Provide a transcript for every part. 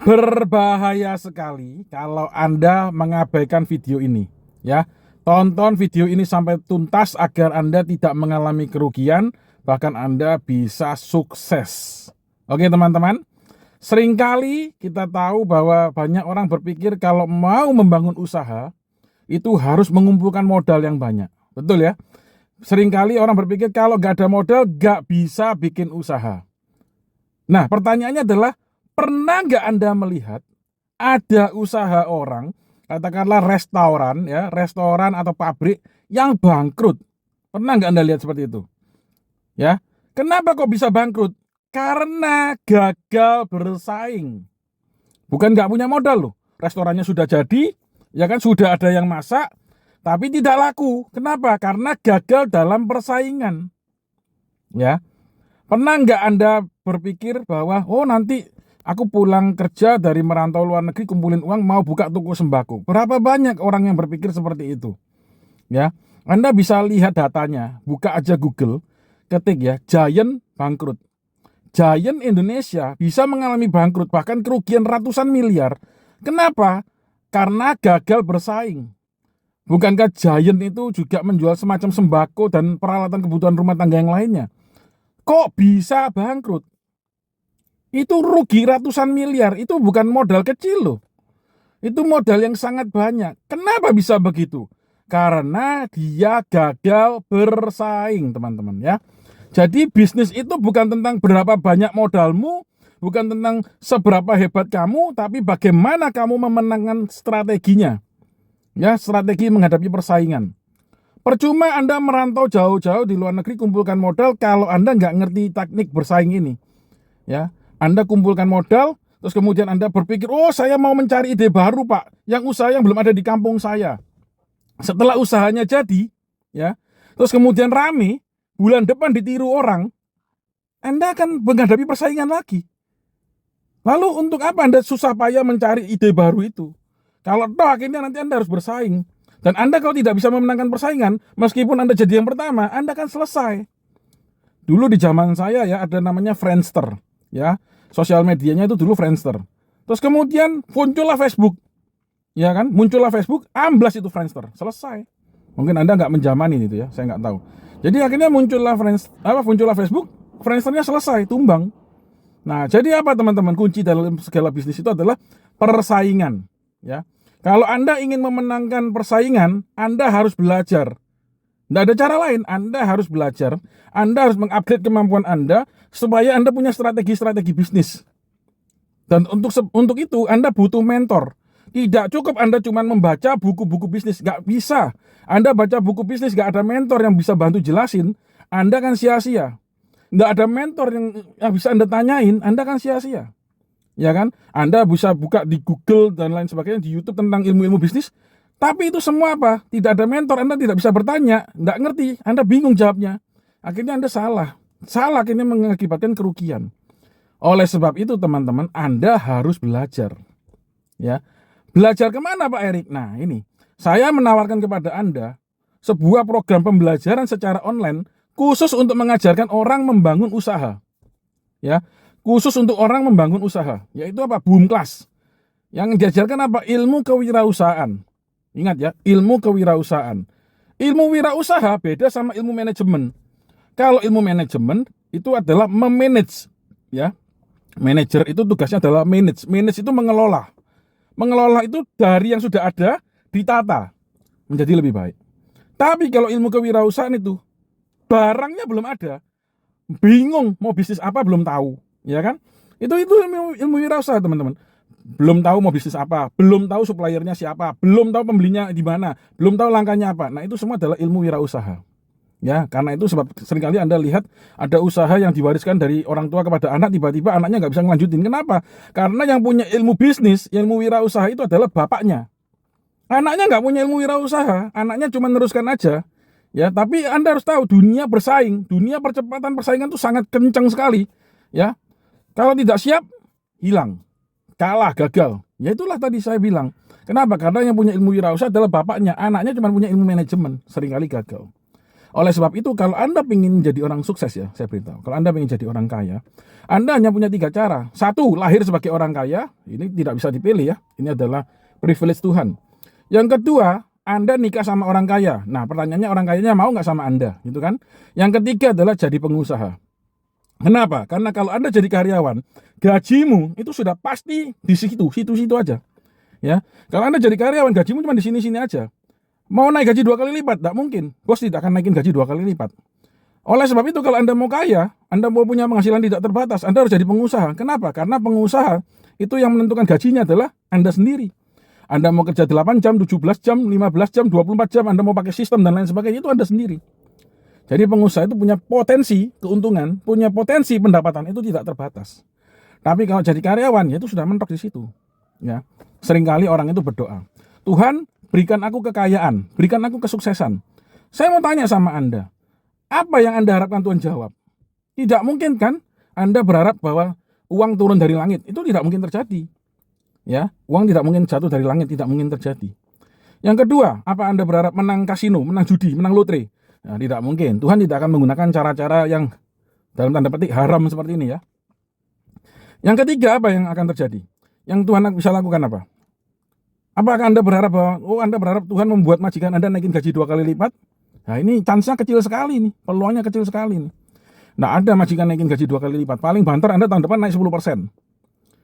Berbahaya sekali kalau Anda mengabaikan video ini, ya. Tonton video ini sampai tuntas agar Anda tidak mengalami kerugian, bahkan Anda bisa sukses. Oke, teman-teman. Seringkali kita tahu bahwa banyak orang berpikir kalau mau membangun usaha itu harus mengumpulkan modal yang banyak. Betul ya? Seringkali orang berpikir kalau nggak ada modal nggak bisa bikin usaha. Nah, pertanyaannya adalah, pernah nggak Anda melihat ada usaha orang, katakanlah restoran ya, restoran atau pabrik yang bangkrut? Pernah nggak Anda lihat seperti itu? Ya, kenapa kok bisa bangkrut? Karena gagal bersaing. Bukan nggak punya modal loh. Restorannya sudah jadi, ya kan, sudah ada yang masak, tapi tidak laku. Kenapa? Karena gagal dalam persaingan. Ya, pernah nggak Anda berpikir bahwa nanti aku pulang kerja dari merantau luar negeri kumpulin uang mau buka toko sembako? Berapa banyak orang yang berpikir seperti itu? Ya, Anda bisa lihat datanya. Buka aja Google, ketik ya, Giant bangkrut. Giant Indonesia bisa mengalami bangkrut, bahkan kerugian ratusan miliar. Kenapa? Karena gagal bersaing. Bukankah Giant itu juga menjual semacam sembako dan peralatan kebutuhan rumah tangga yang lainnya? Kok bisa bangkrut? Itu rugi ratusan miliar, itu bukan modal kecil loh. Itu modal yang sangat banyak. Kenapa bisa begitu? Karena dia gagal bersaing, teman-teman ya. Jadi bisnis itu bukan tentang berapa banyak modalmu, bukan tentang seberapa hebat kamu, tapi bagaimana kamu memenangkan strateginya. Ya, strategi menghadapi persaingan. Percuma Anda merantau jauh-jauh di luar negeri kumpulkan modal kalau Anda nggak ngerti teknik bersaing ini. Ya, Anda kumpulkan modal, terus kemudian Anda berpikir, saya mau mencari ide baru Pak, yang usaha yang belum ada di kampung saya. Setelah usahanya jadi, ya, terus kemudian rame, bulan depan ditiru orang, Anda akan menghadapi persaingan lagi. Lalu untuk apa Anda susah payah mencari ide baru itu? Kalau toh akhirnya nanti Anda harus bersaing. Dan Anda kalau tidak bisa memenangkan persaingan, meskipun Anda jadi yang pertama, Anda akan selesai. Dulu di zaman saya ya ada namanya Friendster, ya. Sosial medianya itu dulu Friendster. Terus kemudian muncullah Facebook. Ya kan? Muncullah Facebook, amblas itu Friendster. Selesai. Mungkin Anda nggak menjamani itu ya, saya nggak tahu. Jadi akhirnya muncullah Facebook, Friendsternya selesai, tumbang. Nah, jadi apa teman-teman? Kunci dalam segala bisnis itu adalah persaingan, ya. Kalau Anda ingin memenangkan persaingan, Anda harus belajar. Tidak ada cara lain, Anda harus belajar. Anda harus mengupgrade kemampuan Anda supaya Anda punya strategi-strategi bisnis. Dan untuk itu Anda butuh mentor. Tidak cukup Anda cuma membaca buku-buku bisnis, nggak bisa. Anda baca buku bisnis, nggak ada mentor yang bisa bantu jelasin, Anda kan sia-sia. Nggak ada mentor yang bisa Anda tanyain, Anda kan sia-sia. Ya kan? Anda bisa buka di Google dan lain sebagainya, di YouTube tentang ilmu-ilmu bisnis, tapi itu semua apa? Tidak ada mentor, Anda tidak bisa bertanya, nggak ngerti, Anda bingung jawabnya. Akhirnya Anda salah. Salah akhirnya mengakibatkan kerugian. Oleh sebab itu teman-teman, Anda harus belajar. Ya. Belajar kemana Pak Erik? Nah ini, saya menawarkan kepada Anda sebuah program pembelajaran secara online khusus untuk mengajarkan orang membangun usaha. Ya, khusus untuk orang membangun usaha, yaitu apa? Boom Class. Yang diajarkan apa? Ilmu kewirausahaan. Ingat ya, ilmu kewirausahaan. Ilmu wirausaha beda sama ilmu manajemen. Kalau ilmu manajemen itu adalah memanage, ya. Manager itu tugasnya adalah manage. Manage itu mengelola. Mengelola itu dari yang sudah ada ditata menjadi lebih baik. Tapi kalau ilmu kewirausahaan itu barangnya belum ada, bingung mau bisnis apa belum tahu, ya kan? Itu ilmu wirausaha teman-teman. Belum tahu mau bisnis apa, belum tahu suppliernya siapa, belum tahu pembelinya di mana, belum tahu langkahnya apa. Nah, itu semua adalah ilmu wirausaha. Ya, karena itu sebab seringkali Anda lihat ada usaha yang diwariskan dari orang tua kepada anak, tiba-tiba anaknya nggak bisa ngelanjutin. Kenapa? Karena yang punya ilmu bisnis, ilmu wirausaha itu adalah bapaknya. Anaknya nggak punya ilmu wirausaha, anaknya cuma meneruskan aja. Ya, tapi Anda harus tahu dunia bersaing, dunia percepatan persaingan itu sangat kencang sekali. Ya, kalau tidak siap, hilang, kalah, gagal. Ya itulah tadi saya bilang. Kenapa? Karena yang punya ilmu wirausaha adalah bapaknya, anaknya cuma punya ilmu manajemen, seringkali gagal. Oleh sebab itu, kalau Anda ingin jadi orang sukses ya, saya beritahu. Kalau Anda ingin jadi orang kaya, Anda hanya punya 3 cara. Satu, lahir sebagai orang kaya. Ini tidak bisa dipilih ya. Ini adalah privilege Tuhan. Yang kedua, Anda nikah sama orang kaya. Nah, pertanyaannya orang kayanya mau nggak sama Anda, gitu kan? Yang ketiga adalah jadi pengusaha. Kenapa? Karena kalau Anda jadi karyawan, gajimu itu sudah pasti di situ aja. Ya, kalau Anda jadi karyawan, gajimu cuma di sini-sini aja. Mau naik gaji 2 kali lipat, tidak mungkin. Bos tidak akan naikin gaji 2 kali lipat. Oleh sebab itu, kalau Anda mau kaya, Anda mau punya penghasilan tidak terbatas, Anda harus jadi pengusaha. Kenapa? Karena pengusaha itu yang menentukan gajinya adalah Anda sendiri. Anda mau kerja 8 jam, 17 jam, 15 jam, 24 jam, Anda mau pakai sistem dan lain sebagainya, itu Anda sendiri. Jadi pengusaha itu punya potensi keuntungan, punya potensi pendapatan itu tidak terbatas. Tapi kalau jadi karyawan, ya itu sudah mentok di situ. Ya, seringkali orang itu berdoa, Tuhan, berikan aku kekayaan, berikan aku kesuksesan. Saya mau tanya sama Anda, apa yang Anda harapkan Tuhan jawab? Tidak mungkin kan Anda berharap bahwa uang turun dari langit, itu tidak mungkin terjadi. Ya, uang tidak mungkin jatuh dari langit, tidak mungkin terjadi. Yang kedua, apa Anda berharap menang kasino, menang judi, menang lotre? Nah, tidak mungkin. Tuhan tidak akan menggunakan cara-cara yang dalam tanda petik haram seperti ini ya. Yang ketiga, apa yang akan terjadi? Yang Tuhan bisa lakukan apa? Apakah Anda berharap bahwa Anda berharap Tuhan membuat majikan Anda naikin gaji 2 kali lipat? Nah, ini chance-nya kecil sekali nih, peluangnya kecil sekali nih. Nah, ada majikan naikin gaji 2 kali lipat. Paling banter Anda tahun depan naik 10%.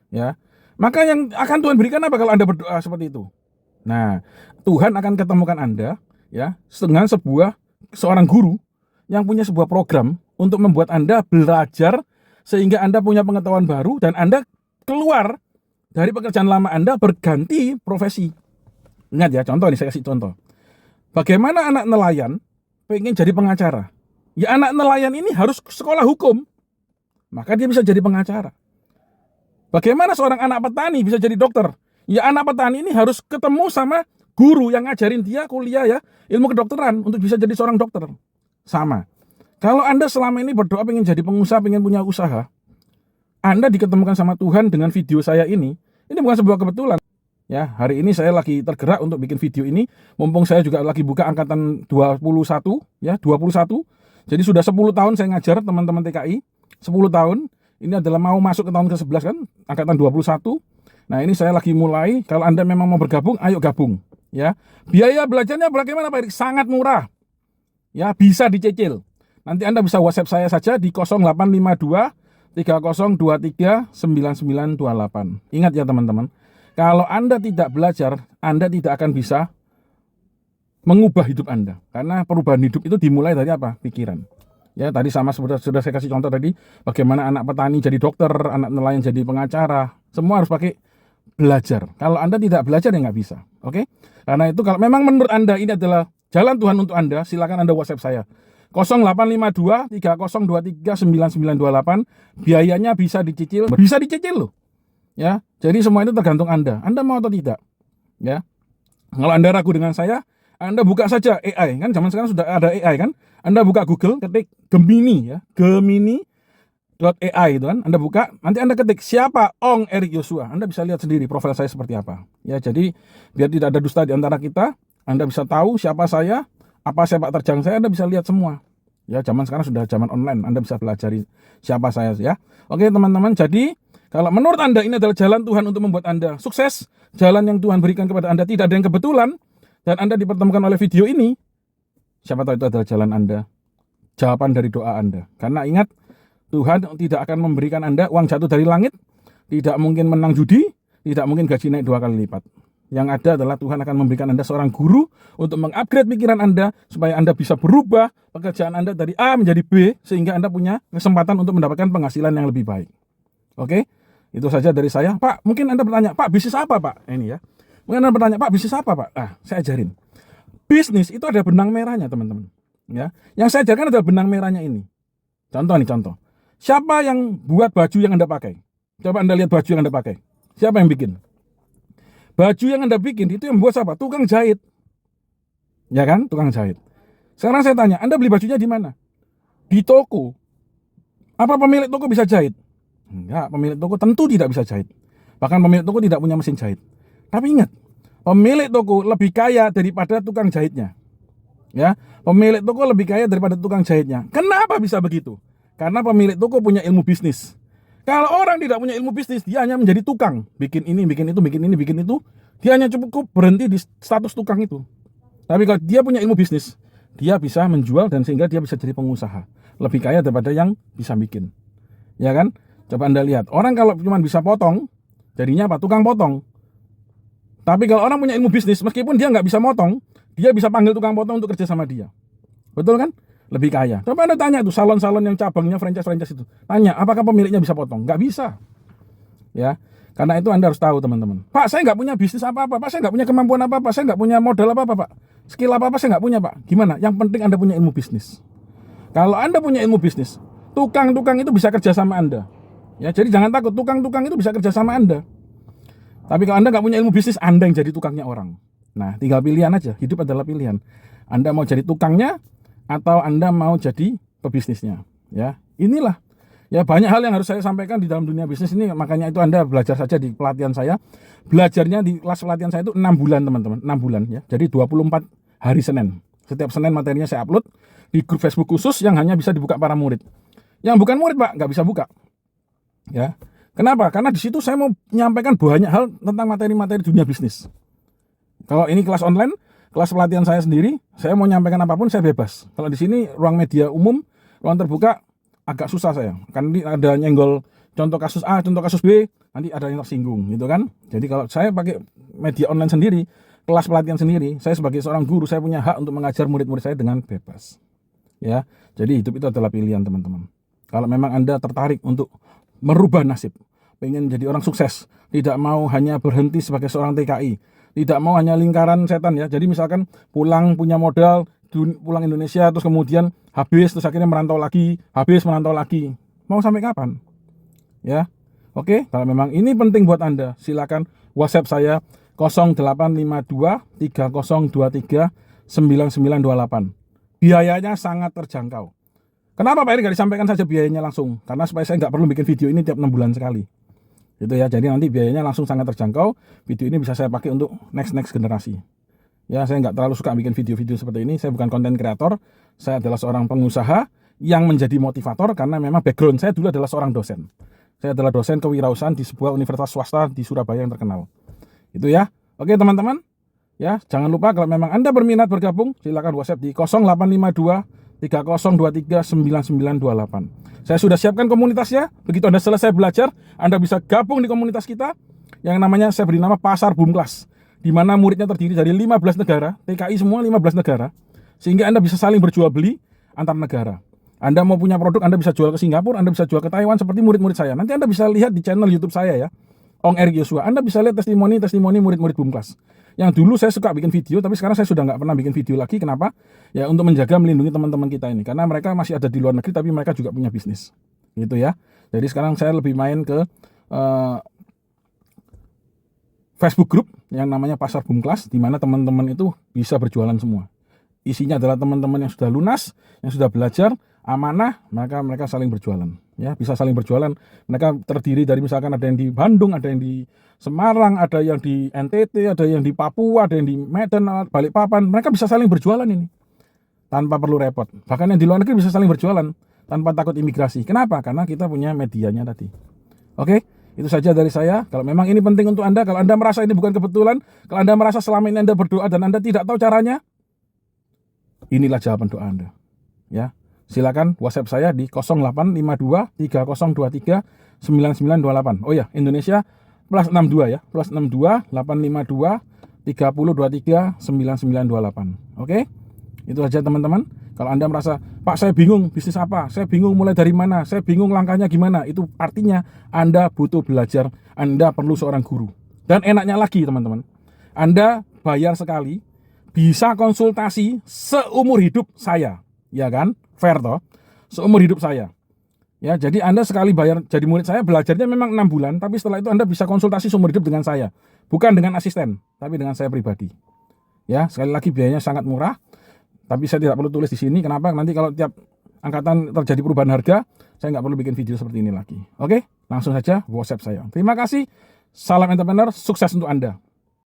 Ya. Maka yang akan Tuhan berikan apa kalau Anda berdoa seperti itu? Nah, Tuhan akan ketemukan Anda ya dengan seorang guru yang punya sebuah program untuk membuat Anda belajar sehingga Anda punya pengetahuan baru dan Anda keluar dari pekerjaan lama Anda berganti profesi. Ingat ya, contoh nih, saya kasih contoh. Bagaimana anak nelayan pengen jadi pengacara? Ya, anak nelayan ini harus sekolah hukum, maka dia bisa jadi pengacara. Bagaimana seorang anak petani bisa jadi dokter? Ya, anak petani ini harus ketemu sama guru yang ngajarin dia kuliah ya, ilmu kedokteran untuk bisa jadi seorang dokter. Sama. Kalau Anda selama ini berdoa pengen jadi pengusaha, pengen punya usaha, Anda diketemukan sama Tuhan dengan video saya ini bukan sebuah kebetulan. Ya, hari ini saya lagi tergerak untuk bikin video ini, mumpung saya juga lagi buka angkatan 21, ya, 21. Jadi sudah 10 tahun saya ngajar teman-teman TKI, 10 tahun. Ini adalah mau masuk ke tahun ke-11 kan, angkatan 21. Nah, ini saya lagi mulai, kalau Anda memang mau bergabung, ayo gabung, ya. Biaya belajarnya bagaimana Pak Erik? Sangat murah. Ya, bisa dicicil. Nanti Anda bisa WhatsApp saya saja di 0852 3023 9928. Ingat ya teman-teman, kalau Anda tidak belajar, Anda tidak akan bisa mengubah hidup Anda. Karena perubahan hidup itu dimulai dari apa? Pikiran. Ya, tadi sama sudah saya kasih contoh tadi, bagaimana anak petani jadi dokter, anak nelayan jadi pengacara. Semua harus pakai belajar. Kalau Anda tidak belajar ya nggak bisa. Oke? Karena itu kalau memang menurut Anda ini adalah jalan Tuhan untuk Anda, silakan Anda WhatsApp saya. 0852 3023 9928. Biayanya bisa dicicil loh. Ya, jadi semua itu tergantung Anda. Anda mau atau tidak? Ya. Kalau Anda ragu dengan saya, Anda buka saja AI, kan zaman sekarang sudah ada AI kan? Anda buka Google, ketik Gemini ya, Gemini.ai itu kan. Anda buka, nanti Anda ketik siapa Ong Erik Yosua. Anda bisa lihat sendiri profil saya seperti apa. Ya, jadi biar tidak ada dusta di antara kita, Anda bisa tahu siapa saya, apa sepak terjang saya, Anda bisa lihat semua. Ya, zaman sekarang sudah zaman online, Anda bisa pelajari siapa saya ya. Oke teman-teman, jadi kalau menurut Anda ini adalah jalan Tuhan untuk membuat Anda sukses, jalan yang Tuhan berikan kepada Anda, tidak ada yang kebetulan, dan Anda dipertemukan oleh video ini, siapa tahu itu adalah jalan Anda, jawaban dari doa Anda. Karena ingat, Tuhan tidak akan memberikan Anda uang jatuh dari langit, tidak mungkin menang judi, tidak mungkin gaji naik 2 kali lipat. Yang ada adalah Tuhan akan memberikan Anda seorang guru untuk mengupgrade pikiran Anda supaya Anda bisa berubah pekerjaan Anda dari A menjadi B sehingga Anda punya kesempatan untuk mendapatkan penghasilan yang lebih baik. Oke? Itu saja dari saya. Pak, mungkin Anda bertanya, Pak, bisnis apa, Pak? Ini ya. Mungkin Anda bertanya, Pak, bisnis apa, Pak? Saya ajarin. Bisnis itu ada benang merahnya, teman-teman. Ya. Yang saya ajarkan adalah benang merahnya ini. Contoh. Siapa yang buat baju yang Anda pakai? Coba Anda lihat baju yang Anda pakai. Siapa yang bikin? Baju yang Anda bikin itu yang buat siapa? Tukang jahit. Ya kan? Tukang jahit. Sekarang saya tanya, Anda beli bajunya di mana? Di toko. Apa pemilik toko bisa jahit? Enggak, pemilik toko tentu tidak bisa jahit. Bahkan pemilik toko tidak punya mesin jahit. Tapi ingat, pemilik toko lebih kaya daripada tukang jahitnya. Ya, pemilik toko lebih kaya daripada tukang jahitnya. Kenapa bisa begitu? Karena pemilik toko punya ilmu bisnis. Kalau orang tidak punya ilmu bisnis, dia hanya menjadi tukang, bikin ini, bikin itu, bikin ini, bikin itu, dia hanya cukup berhenti di status tukang itu. Tapi kalau dia punya ilmu bisnis, dia bisa menjual dan sehingga dia bisa jadi pengusaha. Lebih kaya daripada yang bisa bikin. Ya kan? Coba Anda lihat, orang kalau cuma bisa potong, jadinya apa? Tukang potong. Tapi kalau orang punya ilmu bisnis, meskipun dia nggak bisa motong, dia bisa panggil tukang potong untuk kerja sama dia. Betul kan? Lebih kaya. Coba Anda tanya tuh salon-salon yang cabangnya franchise itu. Tanya, apakah pemiliknya bisa potong? Nggak bisa. Ya, karena itu Anda harus tahu teman-teman. Pak, saya nggak punya bisnis apa-apa. Pak, saya nggak punya kemampuan apa-apa. Saya nggak punya modal apa-apa, Pak. Skill apa-apa saya nggak punya, Pak. Gimana? Yang penting Anda punya ilmu bisnis. Kalau Anda punya ilmu bisnis, tukang-tukang itu bisa kerja sama Anda. Ya, jadi jangan takut, tukang-tukang itu bisa kerja sama Anda. Tapi kalau Anda nggak punya ilmu bisnis, Anda yang jadi tukangnya orang. Nah, tinggal pilihan aja. Hidup adalah pilihan. Anda mau jadi tukangnya atau Anda mau jadi pebisnisnya. Ya, inilah. Ya, banyak hal yang harus saya sampaikan di dalam dunia bisnis ini. Makanya itu Anda belajar saja di pelatihan saya. Belajarnya di kelas pelatihan saya itu 6 bulan teman-teman. 6 bulan ya. Jadi 24 hari Senin. Setiap Senin materinya saya upload di grup Facebook khusus yang hanya bisa dibuka para murid. Yang bukan murid, Pak, nggak bisa buka. Ya. Kenapa? Karena di situ saya mau menyampaikan banyak hal tentang materi-materi dunia bisnis. Kalau ini kelas online, kelas pelatihan saya sendiri, saya mau menyampaikan apapun saya bebas. Kalau di sini ruang media umum, ruang terbuka agak susah saya. Kan nanti ada nyenggol contoh kasus A, contoh kasus B, nanti ada yang tersinggung gitu kan. Jadi kalau saya pakai media online sendiri, kelas pelatihan sendiri, saya sebagai seorang guru, saya punya hak untuk mengajar murid-murid saya dengan bebas. Ya. Jadi hidup itu adalah pilihan, teman-teman. Kalau memang Anda tertarik untuk merubah nasib, pengen jadi orang sukses, tidak mau hanya berhenti sebagai seorang TKI, tidak mau hanya lingkaran setan ya. Jadi misalkan pulang punya modal, pulang Indonesia terus kemudian habis, terus akhirnya merantau lagi, habis merantau lagi. Mau sampai kapan? Ya. Oke, kalau memang ini penting buat Anda, silakan WhatsApp saya 0852 3023 9928. Biayanya sangat terjangkau. Kenapa Pak Eri nggak disampaikan saja biayanya langsung? Karena supaya saya nggak perlu bikin video ini tiap 6 bulan sekali. Gitu ya, jadi nanti biayanya langsung sangat terjangkau. Video ini bisa saya pakai untuk next generasi. Ya, saya nggak terlalu suka bikin video-video seperti ini. Saya bukan konten kreator. Saya adalah seorang pengusaha yang menjadi motivator karena memang background saya dulu adalah seorang dosen. Saya adalah dosen kewirausahaan di sebuah universitas swasta di Surabaya yang terkenal. Itu ya. Oke teman-teman. Ya, jangan lupa kalau memang Anda berminat bergabung, silakan WhatsApp di 0852 3023 9928. Saya sudah siapkan komunitasnya. Begitu Anda selesai belajar, Anda bisa gabung di komunitas kita yang namanya, saya beri nama Pasar Boom Class, di mana muridnya terdiri dari 15 negara, TKI semua 15 negara, sehingga Anda bisa saling berjual beli antar negara. Anda mau punya produk, Anda bisa jual ke Singapura, Anda bisa jual ke Taiwan seperti murid-murid saya. Nanti Anda bisa lihat di channel YouTube saya ya, Ong Erik Yosua. Anda bisa lihat testimoni murid-murid Boom Class. Yang dulu saya suka bikin video, tapi sekarang saya sudah nggak pernah bikin video lagi. Kenapa? Ya untuk menjaga, melindungi teman-teman kita ini. Karena mereka masih ada di luar negeri, tapi mereka juga punya bisnis. Gitu ya. Jadi sekarang saya lebih main ke Facebook group yang namanya Pasar Boom Class, di mana teman-teman itu bisa berjualan semua. Isinya adalah teman-teman yang sudah lunas, yang sudah belajar, amanah, maka mereka saling berjualan. Ya, bisa saling berjualan. Mereka terdiri dari misalkan ada yang di Bandung, ada yang di Semarang, ada yang di NTT, ada yang di Papua, ada yang di Medan, Balikpapan. Mereka bisa saling berjualan ini tanpa perlu repot. Bahkan yang di luar negeri bisa saling berjualan tanpa takut imigrasi. Kenapa? Karena kita punya medianya tadi. Oke, itu saja dari saya. Kalau memang ini penting untuk Anda, kalau Anda merasa ini bukan kebetulan, kalau Anda merasa selama ini Anda berdoa dan Anda tidak tahu caranya, inilah jawaban doa Anda. Ya. Silakan WhatsApp saya di 0852 3023 9928. Oh ya, Indonesia plus 62 ya, plus 62 852 3023 9928. Oke? Itu aja teman-teman. Kalau Anda merasa, Pak saya bingung bisnis apa, saya bingung mulai dari mana, saya bingung langkahnya gimana, itu artinya Anda butuh belajar, Anda perlu seorang guru. Dan enaknya lagi teman-teman, Anda bayar sekali, bisa konsultasi seumur hidup saya, ya kan? Fair toh, seumur hidup saya. Ya, jadi Anda sekali bayar jadi murid saya, belajarnya memang 6 bulan, tapi setelah itu Anda bisa konsultasi seumur hidup dengan saya. Bukan dengan asisten, tapi dengan saya pribadi. Ya, sekali lagi biayanya sangat murah, tapi saya tidak perlu tulis di sini. Kenapa? Nanti kalau tiap angkatan terjadi perubahan harga, saya nggak perlu bikin video seperti ini lagi. Oke, langsung saja WhatsApp saya. Terima kasih, salam entrepreneur, sukses untuk Anda.